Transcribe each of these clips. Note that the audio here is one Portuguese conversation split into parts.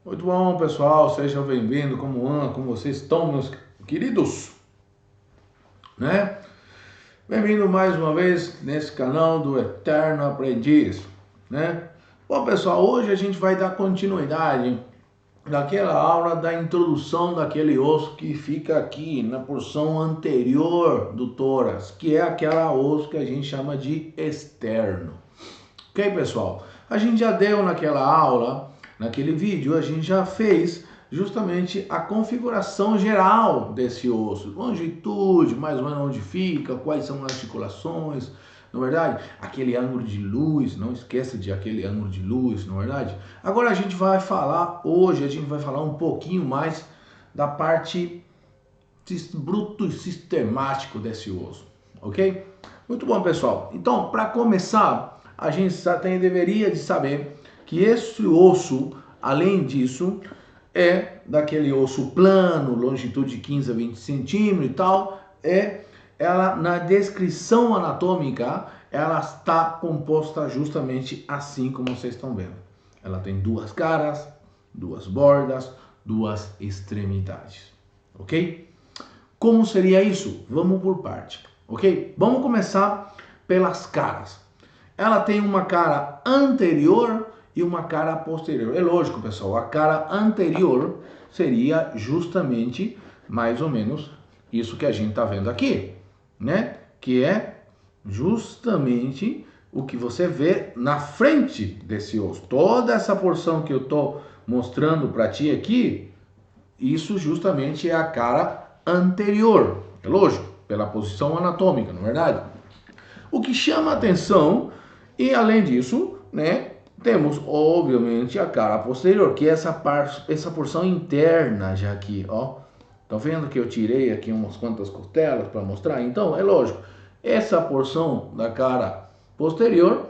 Muito bom, pessoal, sejam bem-vindos. Como vocês estão, meus queridos? Né? Bem-vindo mais uma vez nesse canal do Eterno Aprendiz, né? Bom, pessoal, hoje a gente vai dar continuidade daquela aula da introdução daquele osso que fica aqui na porção anterior do tórax, que é aquela osso que a gente chama de externo. Ok, pessoal? A gente já deu naquela aula, naquele vídeo, a gente já fez justamente a configuração geral desse osso. Longitude, mais ou menos onde fica, quais são as articulações, não é verdade? Aquele ângulo de luz, não esqueça de aquele ângulo de luz, não é verdade? Agora a gente vai falar, hoje a gente vai falar um pouquinho mais da parte bruto e sistemático desse osso, ok? Muito bom, pessoal. Então, para começar, a gente deveria de saber que esse osso, além disso, é daquele osso plano, longitude de 15 a 20 centímetros e tal, ela na descrição anatômica, ela está composta justamente assim como vocês estão vendo. Ela tem duas caras, duas bordas, duas extremidades, ok? Como seria isso? Vamos por parte, ok? Vamos começar pelas caras. Ela tem uma cara anterior e uma cara posterior. É lógico, pessoal, a cara anterior seria justamente mais ou menos isso que a gente está vendo aqui, né? Que é justamente o que você vê na frente desse osso. Toda essa porção que eu estou mostrando para ti aqui, isso justamente é a cara anterior, é lógico, pela posição anatômica, não é verdade? O que chama a atenção, e além disso, né, temos obviamente a cara posterior, que é essa porção interna já aqui, ó. Tá vendo que eu tirei aqui umas quantas costelas para mostrar? Então, é lógico, essa porção da cara posterior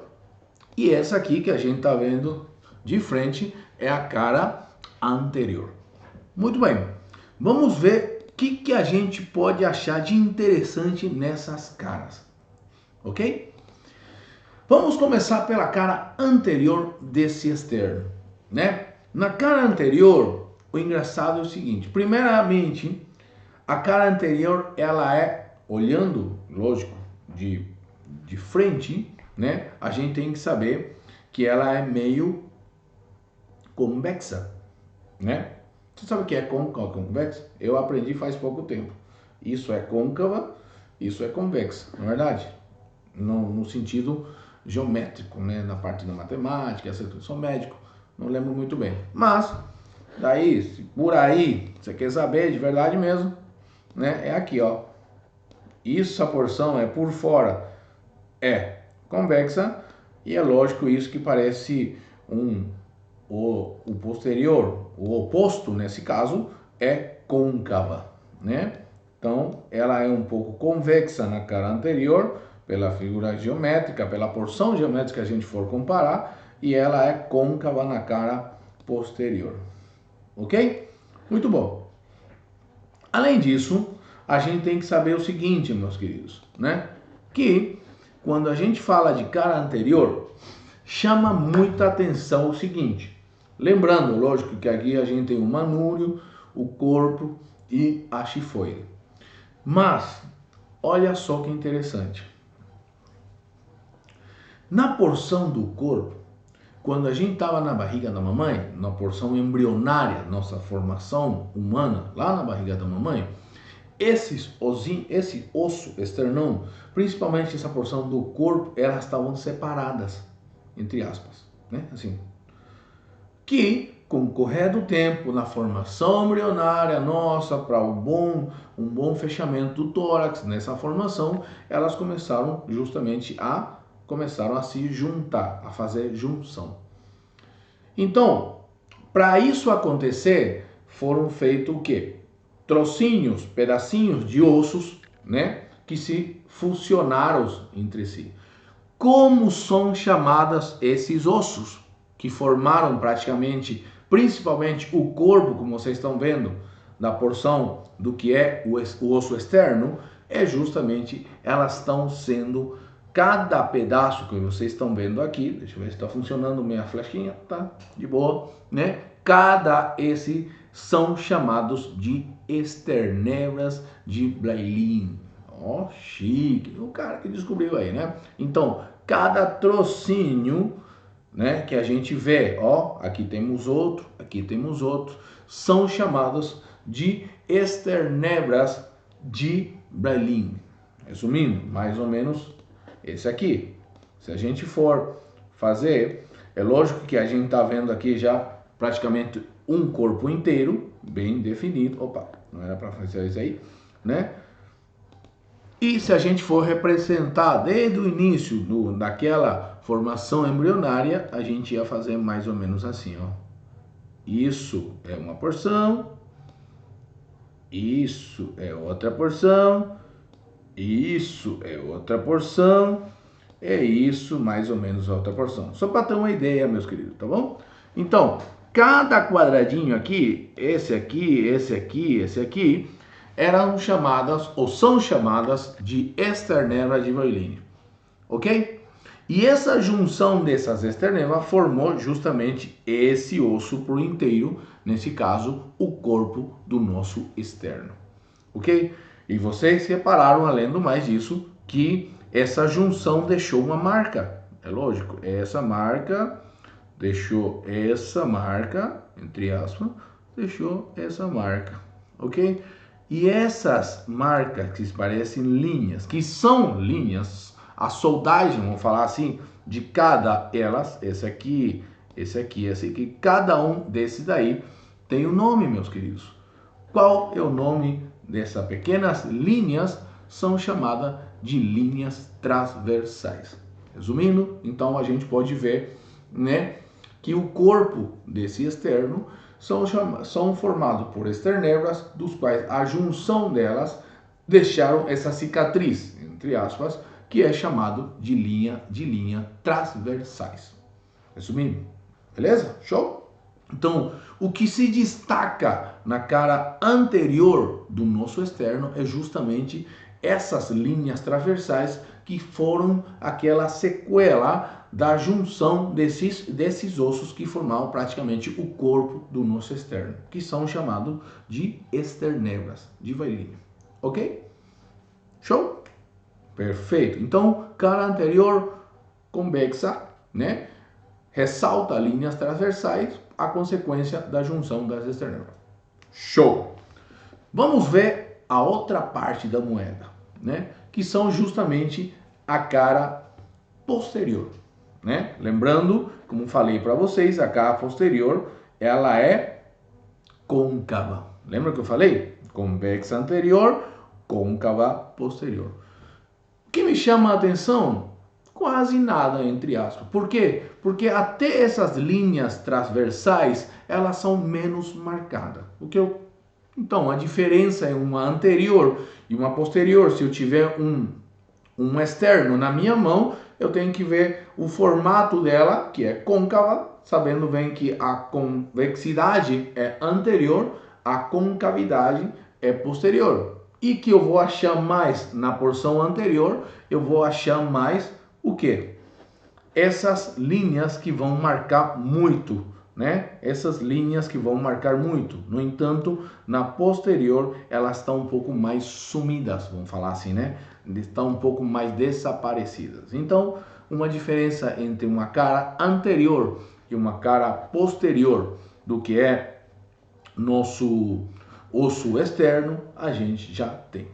e essa aqui que a gente tá vendo de frente é a cara anterior. Muito bem, vamos ver o que a gente pode achar de interessante nessas caras, ok? Vamos começar pela cara anterior desse externo, né? Na cara anterior, o engraçado é o seguinte, primeiramente, a cara anterior, ela é, olhando, lógico, de frente, né? A gente tem que saber que ela é meio convexa, né? Você sabe o que é côncava, convexa? Eu aprendi faz pouco tempo. Isso é côncava, isso é convexa, não é verdade? No sentido geométrico, né? Na parte da matemática, eu sou médico, não lembro muito bem. Mas, daí, se por aí você quer saber de verdade mesmo, né? É aqui, ó. Isso, a porção é por fora, é convexa, e é lógico isso que parece o posterior, o oposto nesse caso, é côncava, né? Então, ela é um pouco convexa na cara anterior, pela figura geométrica, pela porção geométrica que a gente for comparar, e ela é côncava na cara posterior. Ok? Muito bom. Além disso, a gente tem que saber o seguinte, meus queridos, né? Que quando a gente fala de cara anterior, chama muita atenção o seguinte. Lembrando, lógico, que aqui a gente tem o manúrio, o corpo e a chifoide. Mas, olha só que interessante. Na porção do corpo, quando a gente estava na barriga da mamãe, na porção embrionária, nossa formação humana, lá na barriga da mamãe, esse osso esternão, principalmente essa porção do corpo, elas estavam separadas, entre aspas, né? Assim, que com o correr do tempo, na formação embrionária nossa, para um bom fechamento do tórax, nessa formação, elas começaram justamente a se juntar, a fazer junção. Então, para isso acontecer, foram feitos o quê? Trocinhos, pedacinhos de ossos, né, que se fusionaram entre si. Como são chamadas esses ossos que formaram praticamente, principalmente o corpo, como vocês estão vendo, na porção do que é o osso externo, é justamente elas estão sendo cada pedaço que vocês estão vendo aqui, deixa eu ver se está funcionando minha flechinha, tá de boa, né? Esses são chamados de esternebras de Blaylin. Ó, chique, o cara que descobriu aí, né? Então, cada trocinho, né, que a gente vê, ó, aqui temos outro, são chamados de esternebras de Blaylin. Resumindo, mais ou menos esse aqui. Se a gente for fazer, é lógico que a gente está vendo aqui já praticamente um corpo inteiro, bem definido. Opa, não era para fazer isso aí, né? E se a gente for representar desde o início daquela formação embrionária, a gente ia fazer mais ou menos assim, ó. Isso é uma porção, isso é outra porção, isso é outra porção, é isso mais ou menos outra porção. Só para ter uma ideia, meus queridos, tá bom? Então, cada quadradinho aqui, esse aqui, eram chamadas ou são chamadas de esternebras de Blaylin, ok? E essa junção dessas esternebras formou justamente esse osso por inteiro, nesse caso, o corpo do nosso externo, ok? E vocês repararam, além do mais disso, que essa junção deixou uma marca, é lógico, essa marca deixou essa marca, entre aspas, deixou essa marca, ok? E essas marcas que parecem linhas, que são linhas, a soldagem, vamos falar assim, de cada elas, esse aqui, cada um desses daí tem um nome, meus queridos. Qual é o nome dessas pequenas linhas? São chamadas de linhas transversais. Resumindo, então a gente pode ver, né, que o corpo desse externo são formados por esternebras, dos quais a junção delas deixaram essa cicatriz, entre aspas, que é chamado de linha transversais. Resumindo, beleza? Show? Então, o que se destaca na cara anterior do nosso externo é justamente essas linhas transversais que foram aquela sequela da junção desses ossos que formavam praticamente o corpo do nosso externo, que são chamados de esternebras de Blaylin. Ok? Show? Perfeito. Então, cara anterior convexa, né? Ressalta linhas transversais, a consequência da junção das esternebras. Show! Vamos ver a outra parte da moeda, né? Que são justamente a cara posterior, né? Lembrando, como falei para vocês, a cara posterior, ela é côncava. Lembra que eu falei? Convexa anterior, côncava posterior. O que me chama a atenção? Quase nada, entre aspas. Por quê? Porque até essas linhas transversais, elas são menos marcadas. Então, a diferença é uma anterior e uma posterior. Se eu tiver um externo na minha mão, eu tenho que ver o formato dela, que é côncava, sabendo bem que a convexidade é anterior, a concavidade é posterior. E que eu vou achar mais na porção anterior, eu vou achar mais o quê? Essas linhas que vão marcar muito, né? Essas linhas que vão marcar muito. No entanto, na posterior, elas estão um pouco mais sumidas, vamos falar assim, né? Estão um pouco mais desaparecidas. Então, uma diferença entre uma cara anterior e uma cara posterior do que é nosso osso externo, a gente já tem,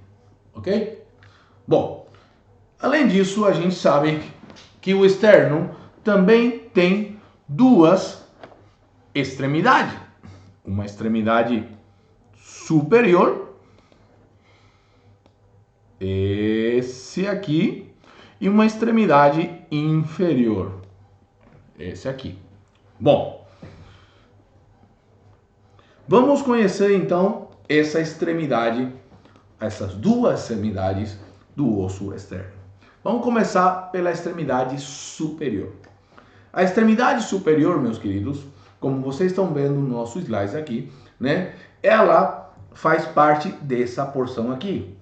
ok? Bom, além disso, a gente sabe que o externo também tem duas extremidades. Uma extremidade superior, esse aqui, e uma extremidade inferior, esse aqui. Bom, vamos conhecer então essas duas extremidades do osso externo. Vamos começar pela extremidade superior. A extremidade superior, meus queridos, como vocês estão vendo no nosso slide aqui, né? Ela faz parte dessa porção aqui.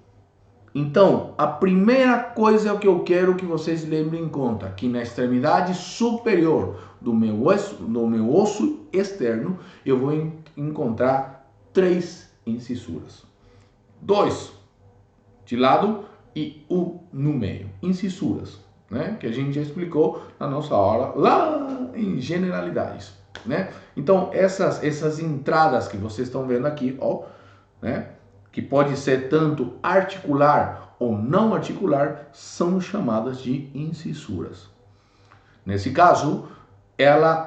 Então, a primeira coisa que eu quero que vocês lembrem em conta, que na extremidade superior, do meu osso externo, eu vou encontrar 3 incisuras. 2 de lado e 1 no meio. Incisuras, né? Que a gente já explicou na nossa aula lá em generalidades, né? Então, essas entradas que vocês estão vendo aqui, ó, né? Que pode ser tanto articular ou não articular, são chamadas de incisuras. Nesse caso,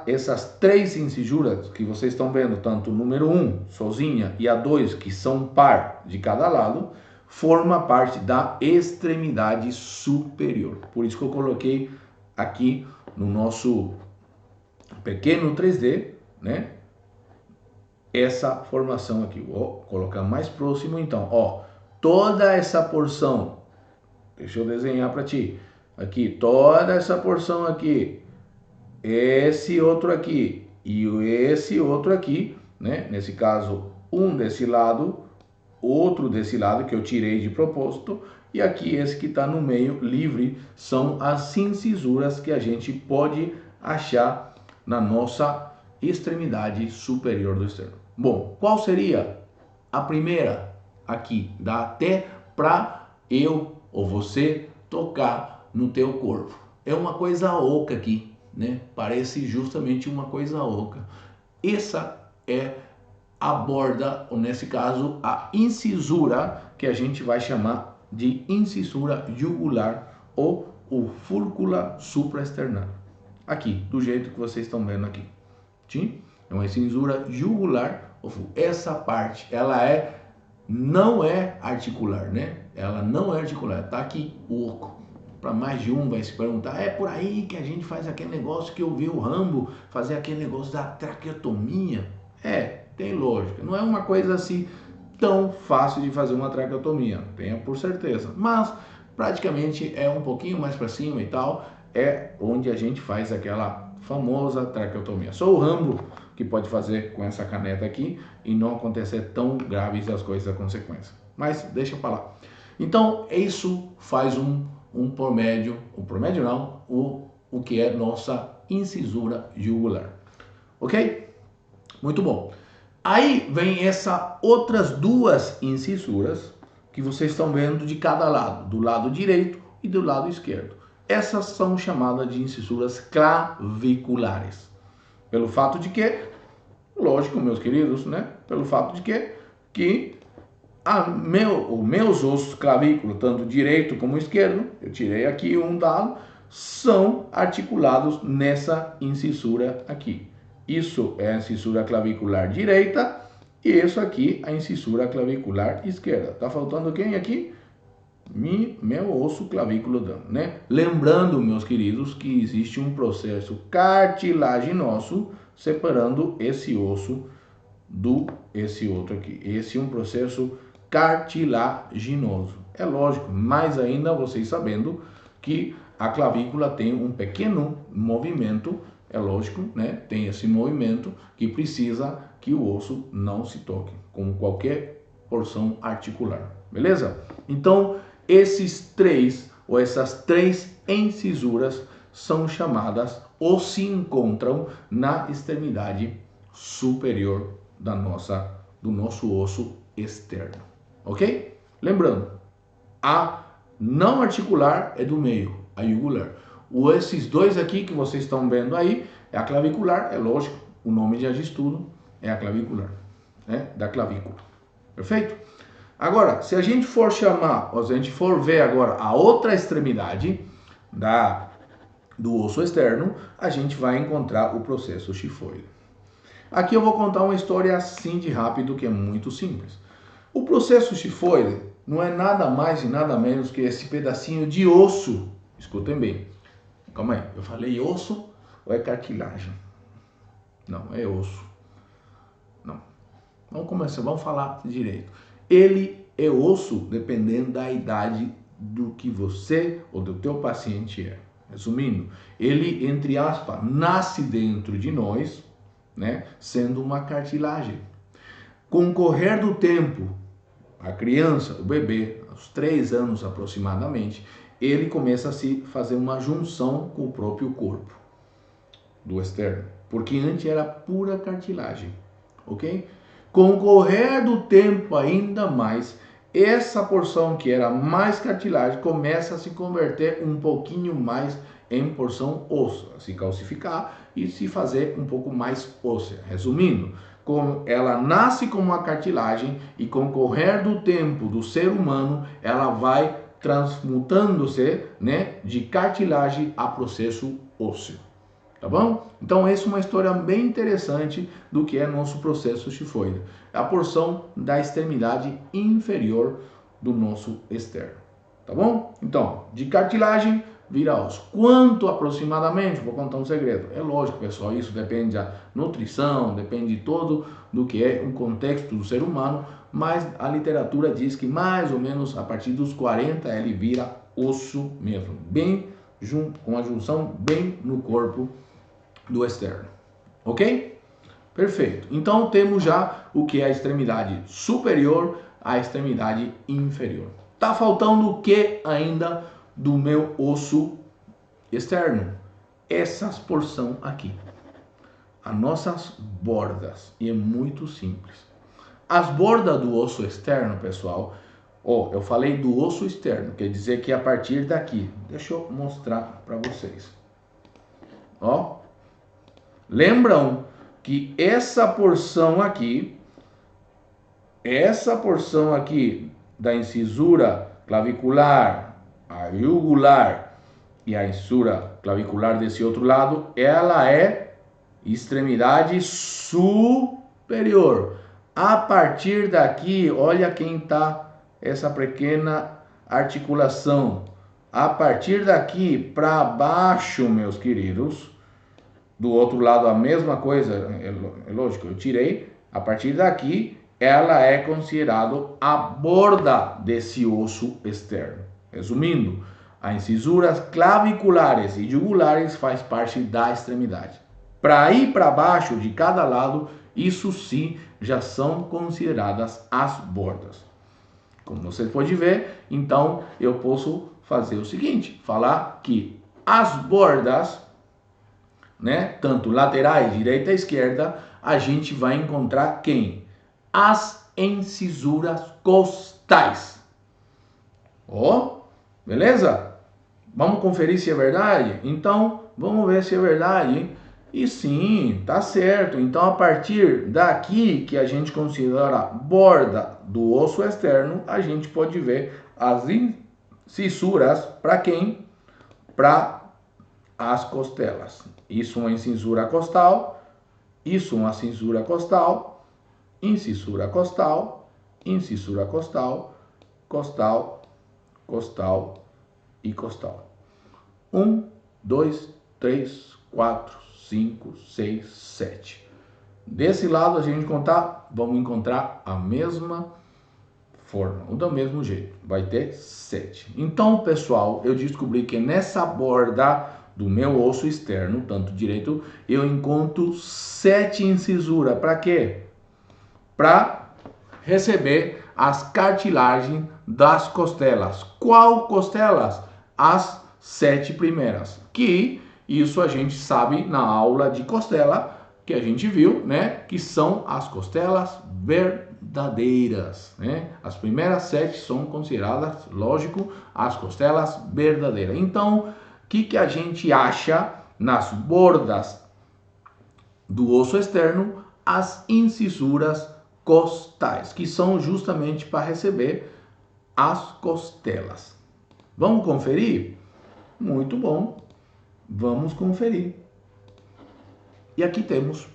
essas 3 incisuras que vocês estão vendo, tanto o número 1 sozinha e a 2 que são par de cada lado, forma parte da extremidade superior. Por isso que eu coloquei aqui no nosso pequeno 3D, né? Essa formação aqui. Vou colocar mais próximo então, ó. Toda essa porção, deixa eu desenhar para ti. Aqui, toda essa porção aqui, esse outro aqui e esse outro aqui, né? Nesse caso, um desse lado, outro desse lado que eu tirei de propósito, e aqui esse que está no meio livre, são as incisuras que a gente pode achar na nossa extremidade superior do externo. Bom, qual seria a primeira aqui? Dá até para eu ou você tocar no teu corpo. É uma coisa oca aqui, né? Parece justamente uma coisa oca. Essa é a borda, ou nesse caso, a incisura, que a gente vai chamar de incisura jugular ou o fúrcula supraesternal. Aqui, do jeito que vocês estão vendo aqui. Sim? É uma incisura jugular. Essa parte, não é articular, né? Ela não é articular, tá aqui o oco. Para mais de um vai se perguntar, é por aí que a gente faz aquele negócio que eu vi o Rambo fazer aquele negócio da traqueotomia? Tem lógica. Não é uma coisa assim tão fácil de fazer uma traqueotomia, tenha por certeza. Mas praticamente é um pouquinho mais para cima e tal, é onde a gente faz aquela famosa traqueotomia. Só o Rambo que pode fazer com essa caneta aqui e não acontecer tão graves as coisas a consequência. Mas deixa para lá. Então, isso faz um promédio, o que é nossa incisura jugular. Ok? Muito bom. Aí vem essas outras 2 incisuras que vocês estão vendo de cada lado, do lado direito e do lado esquerdo. Essas são chamadas de incisuras claviculares. Pelo fato de que, lógico, meus queridos, né? Pelo fato de que os meus ossos clavículos, tanto direito como esquerdo, eu tirei aqui um dado, são articulados nessa incisura aqui. Isso é a incisura clavicular direita e isso aqui a incisura clavicular esquerda. Tá faltando quem aqui? Meu osso clavículo, né? Lembrando, meus queridos, que existe um processo cartilaginoso separando esse osso esse outro aqui. Esse é um processo cartilaginoso. É lógico, mais ainda vocês sabendo que a clavícula tem um pequeno movimento, é lógico, né? Tem esse movimento que precisa que o osso não se toque, como qualquer porção articular, beleza? Então, essas três incisuras são chamadas ou se encontram na extremidade superior do nosso osso externo, ok? Lembrando, a não articular é do meio, a jugular. Esses 2 aqui que vocês estão vendo aí é a clavicular, é lógico, o nome já diz tudo, é a clavicular, né? Da clavícula, perfeito? Agora, se a gente for ver agora a outra extremidade do osso externo, a gente vai encontrar o processo chifoide. Aqui eu vou contar uma história assim de rápido que é muito simples. O processo chifoide não é nada mais e nada menos que esse pedacinho de osso. Escutem bem. Calma aí, eu falei osso ou é cartilagem? Não, é osso. Não. Vamos falar direito. Ele é osso dependendo da idade do que você ou do teu paciente é. Resumindo, ele, entre aspas, nasce dentro de nós, né, sendo uma cartilagem. Com o correr do tempo, a criança, o bebê, aos 3 anos aproximadamente, ele começa a se fazer uma junção com o próprio corpo. do externo, porque antes era pura cartilagem, ok? Com o correr do tempo ainda mais, essa porção que era mais cartilagem começa a se converter um pouquinho mais em porção óssea, a se calcificar e se fazer um pouco mais óssea. Resumindo, ela nasce como uma cartilagem e com o correr do tempo do ser humano, ela vai transmutando-se, né, de cartilagem a processo ósseo. Tá bom? Então essa é uma história bem interessante do que é nosso processo tifoide. É a porção da extremidade inferior do nosso externo. Tá bom? Então, de cartilagem vira osso. Quanto aproximadamente? Vou contar um segredo. É lógico, pessoal, isso depende da nutrição, depende de todo do que é um contexto do ser humano, mas a literatura diz que mais ou menos a partir dos 40 ele vira osso mesmo, bem com a junção bem no corpo do externo, ok? Perfeito. Então temos já o que é a extremidade superior, a extremidade inferior. Tá faltando o que ainda do meu osso externo? Essas porção aqui, as nossas bordas, e é muito simples. As bordas do osso externo, pessoal, eu falei do osso externo, quer dizer que a partir daqui, deixa eu mostrar para vocês. Ó, lembram que essa porção aqui da incisura clavicular, a jugular e a incisura clavicular desse outro lado, ela é extremidade superior. A partir daqui, olha quem tá essa pequena articulação. A partir daqui para baixo, meus queridos, do outro lado a mesma coisa, é lógico, eu tirei. A partir daqui, ela é considerada a borda desse osso externo. Resumindo, as incisuras claviculares e jugulares faz parte da extremidade. Para ir para baixo de cada lado, isso sim já são consideradas as bordas. Como você pode ver, então eu posso fazer o seguinte, falar que as bordas, né, tanto laterais, direita e esquerda, a gente vai encontrar quem? As incisuras costais. Ó, beleza? Vamos conferir se é verdade? Então, vamos ver se é verdade, hein? E sim, tá certo. Então, a partir daqui, que a gente considera borda do osso externo, a gente pode ver as incisuras para quem? Para as costelas. Isso é uma incisura costal, isso é uma cintura costal, incisura costal, incisura costal, costal, costal e costal. 1, 2, 3, 4, 5, 6, 7. Desse lado a gente contar, vamos encontrar a mesma forma, ou do mesmo jeito, vai ter 7. Então, pessoal, eu descobri que nessa borda do meu osso externo, tanto direito, eu encontro 7 incisuras. Para quê? Para receber as cartilagens das costelas. Qual costelas? As 7 primeiras. Que isso a gente sabe na aula de costela que a gente viu, né? Que são as costelas verdadeiras, né? As primeiras 7 são consideradas, lógico, as costelas verdadeiras. Então, o que a gente acha nas bordas do osso externo? As incisuras costais, que são justamente para receber as costelas. Vamos conferir? Muito bom. Vamos conferir. E aqui temos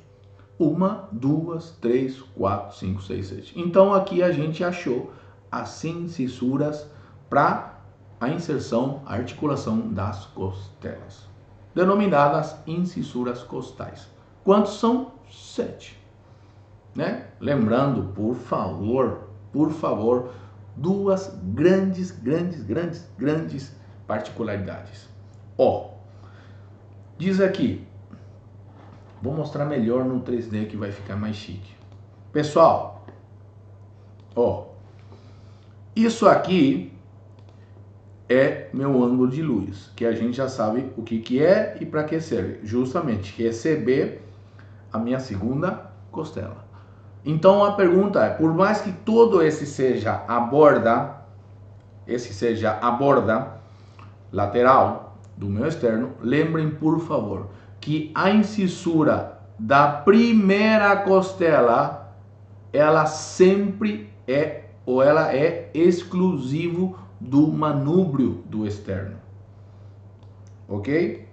1, 2, 3, 4, 5, 6, 7. Então aqui a gente achou as incisuras para a inserção, a articulação das costelas, denominadas incisuras costais. Quantos são? 7. Né? Lembrando, por favor, duas grandes particularidades. Ó, diz aqui, vou mostrar melhor no 3D que vai ficar mais chique. Pessoal, ó, isso aqui é meu ângulo de luz, que a gente já sabe o que é e para que serve. Justamente receber a minha segunda costela. Então a pergunta é, por mais que todo esse seja a borda lateral do meu externo, lembrem por favor que a incissura da primeira costela, ela sempre é, ou ela é exclusivo do manúbrio do externo, ok?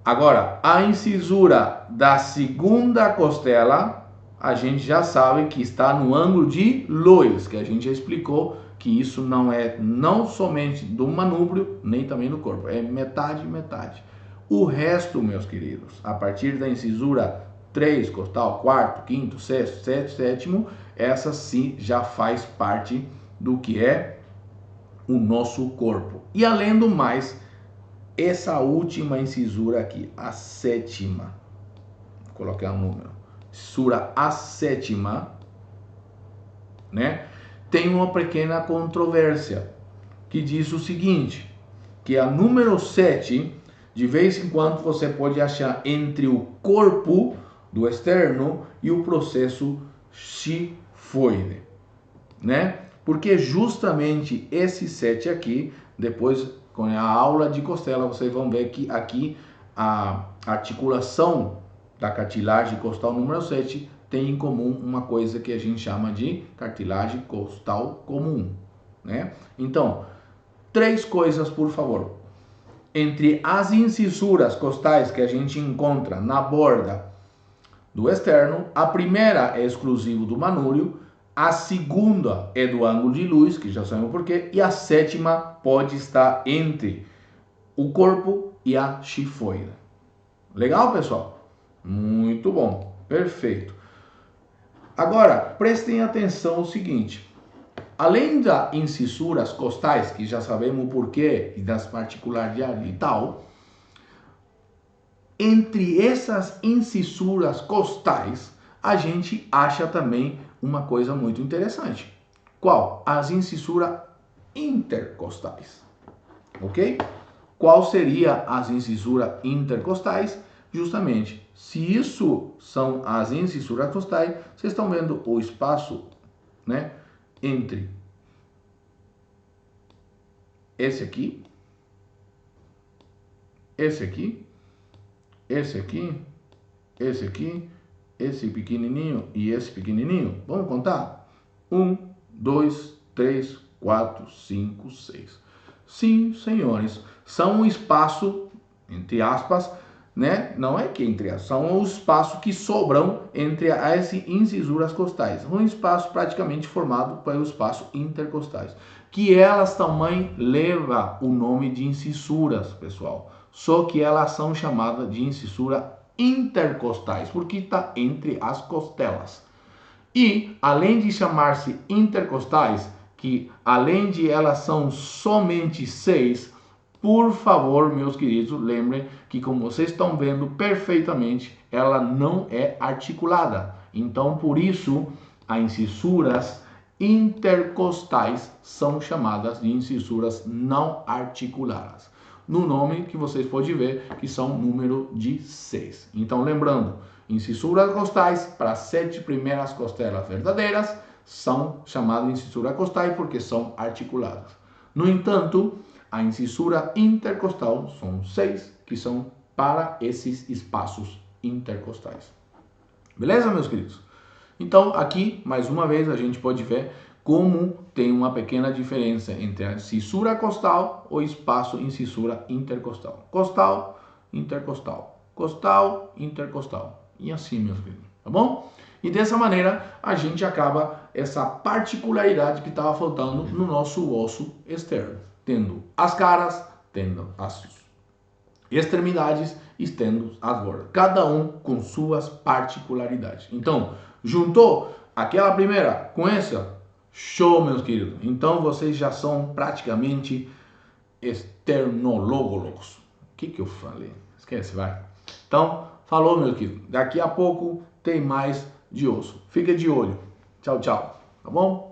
Agora, a incisura da segunda costela, a gente já sabe que está no ângulo de luz, que a gente já explicou que isso não é não somente do manúbrio, nem também do corpo, é metade, metade. O resto, meus queridos, a partir da incisura 3, costal, quarto, quinto, sexto, sétimo, essa sim já faz parte do que é o nosso corpo. E além do mais, essa última incisura aqui, a sétima, vou colocar um número, incisura a sétima, né? Tem uma pequena controvérsia que diz o seguinte, que a número 7, de vez em quando você pode achar entre o corpo do externo e o processo xifoide, né? Porque justamente esse 7 aqui, depois com a aula de costela, vocês vão ver que aqui a articulação da cartilagem costal número 7 tem em comum uma coisa que a gente chama de cartilagem costal comum, né? Então, 3 coisas, por favor. Entre as incisuras costais que a gente encontra na borda do externo, a primeira é exclusivo do manúrio, a segunda é do ângulo de luz, que já sabemos porquê, e a sétima pode estar entre o corpo e a xifoide. Legal, pessoal? Muito bom, perfeito. Agora, prestem atenção no seguinte, além das incisuras costais, que já sabemos o porquê e das particularidades e tal, entre essas incisuras costais, a gente acha também uma coisa muito interessante. Qual? As incisuras intercostais. Ok? Qual seria as incisuras intercostais? Justamente, se isso são as incisuras costais, vocês estão vendo o espaço, né, entre esse aqui, esse aqui, esse aqui, esse aqui, esse pequenininho e esse pequenininho. Vamos contar? 1, 2, 3, 4, 5, 6. Sim, senhores, são um espaço, entre aspas, né? Não é que entre aspas, são os espaços que sobram entre as incisuras costais. Um espaço praticamente formado pelo espaço intercostais, que elas também levam o nome de incisuras, pessoal. Só que elas são chamadas de incissura intercostais, porque está entre as costelas. E, além de chamar-se intercostais, que além de elas são somente 6, por favor, meus queridos, lembrem que, como vocês estão vendo perfeitamente, ela não é articulada. Então, por isso, as incissuras intercostais são chamadas de incissuras não articuladas. No nome que vocês podem ver, que são número de 6. Então, lembrando, incissuras costais para as 7 primeiras costelas verdadeiras são chamadas de incissuras costais porque são articuladas. No entanto, a incisura intercostal são 6 que são para esses espaços intercostais. Beleza, meus queridos? Então, aqui, mais uma vez, a gente pode ver como tem uma pequena diferença entre a cissura costal ou espaço em cissura intercostal. Costal, intercostal. Costal, intercostal. E assim, meus queridos, tá bom? E dessa maneira, a gente acaba essa particularidade que estava faltando no nosso osso externo. Tendo as caras, tendo as extremidades e tendo as bordas. Cada um com suas particularidades. Então, juntou aquela primeira com essa, show, meus queridos. Então, vocês já são praticamente esternólogos. O que eu falei? Esquece, vai. Então, falou, meu querido. Daqui a pouco tem mais de osso. Fica de olho. Tchau, tchau. Tá bom?